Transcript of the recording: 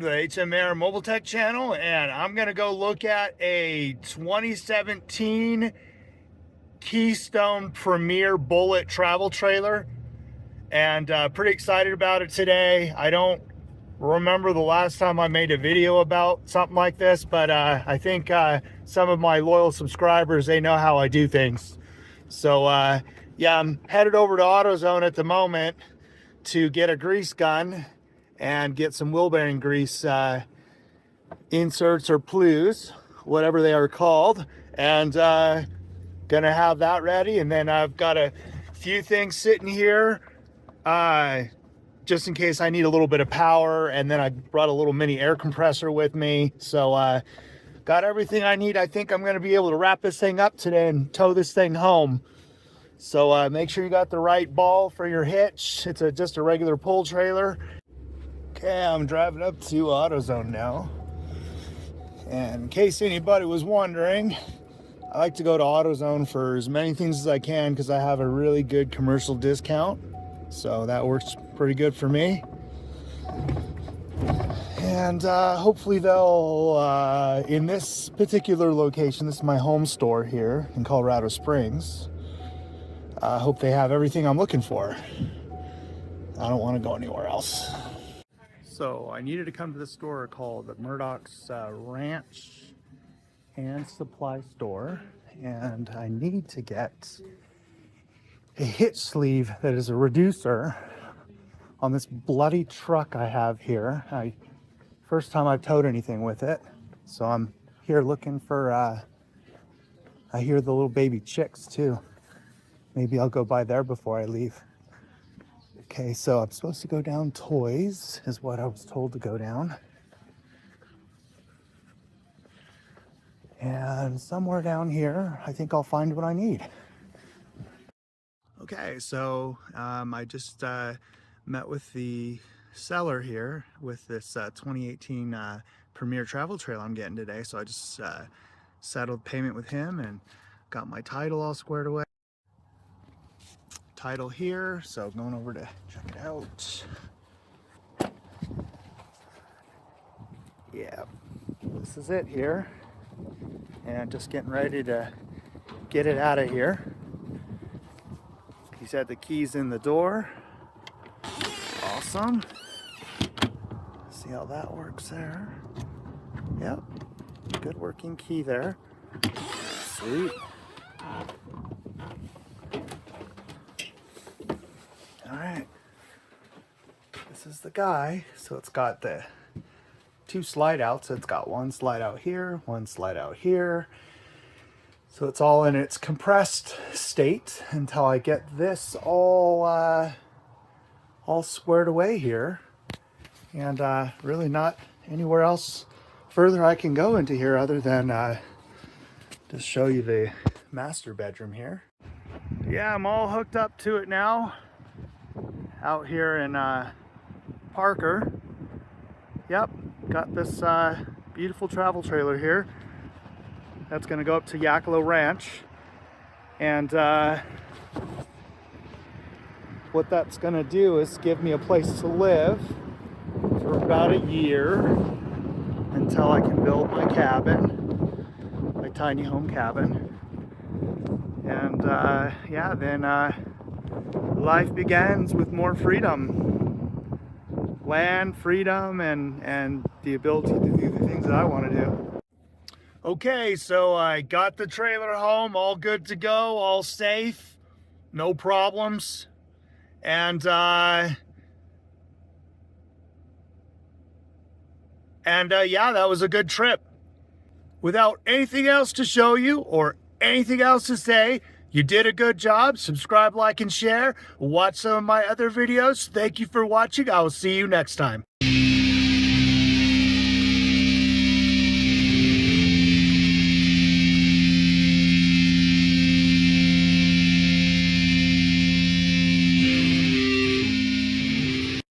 to the HMAR Mobile Tech channel, and I'm going to go look at a 2017 Keystone Premier Bullet travel trailer, and pretty excited about it today. I don't remember the last time I made a video about something like this, but I think some of my loyal subscribers, they know how I do things. So yeah, I'm headed over to AutoZone at the moment to get a grease gun and get some wheel bearing grease inserts or plues, whatever they are called, and gonna have that ready. And then I've got a few things sitting here just in case I need a little bit of power, and then I brought a little mini air compressor with me. So got everything I need. I think I'm gonna be able to wrap this thing up today and tow this thing home. So make sure you got the right ball for your hitch. It's just a regular pull trailer. Okay, I'm driving up to AutoZone now. And in case anybody was wondering, I like to go to AutoZone for as many things as I can because I have a really good commercial discount. So that works pretty good for me. And hopefully they'll, in this particular location, this is my home store here in Colorado Springs. I hope they have everything I'm looking for. I don't want to go anywhere else. So I needed to come to the store called the Murdoch's Ranch and Supply Store, and I need to get a hitch sleeve that is a reducer on this bloody truck I have here. First time I've towed anything with it, so I'm here looking for, I hear the little baby chicks too. Maybe I'll go by there before I leave. Okay, so I'm supposed to go down toys, is what I was told to go down. And somewhere down here, I think I'll find what I need. Okay, so I just met with the seller here with this 2018 Premier travel trailer I'm getting today. So I just settled payment with him and got my title all squared away. Title here, so going over to check it out. Yeah, this is it here, and just getting ready to get it out of here. He's had the keys in the door. Awesome. See how that works there. Yep, good working key there. Sweet. All right, this is the guy. So it's got the two slide outs. It's got one slide out here, one slide out here. So it's all in its compressed state until I get this all squared away here. And really not anywhere else further I can go into here other than just show you the master bedroom here. Yeah, I'm all hooked up to it now. Out here in Parker. Yep, got this beautiful travel trailer here. That's gonna go up to Yakalo Ranch. And what that's gonna do is give me a place to live for about a year until I can build my cabin, my tiny home cabin. And yeah, then life begins with more freedom, land freedom, and the ability to do the things that I want to do. Okay, so I got the trailer home, all good to go, all safe, no problems, and yeah, that was a good trip. Without anything else to show you or anything else to say, you did a good job. Subscribe, like, and share. Watch some of my other videos. Thank you for watching. I will see you next time.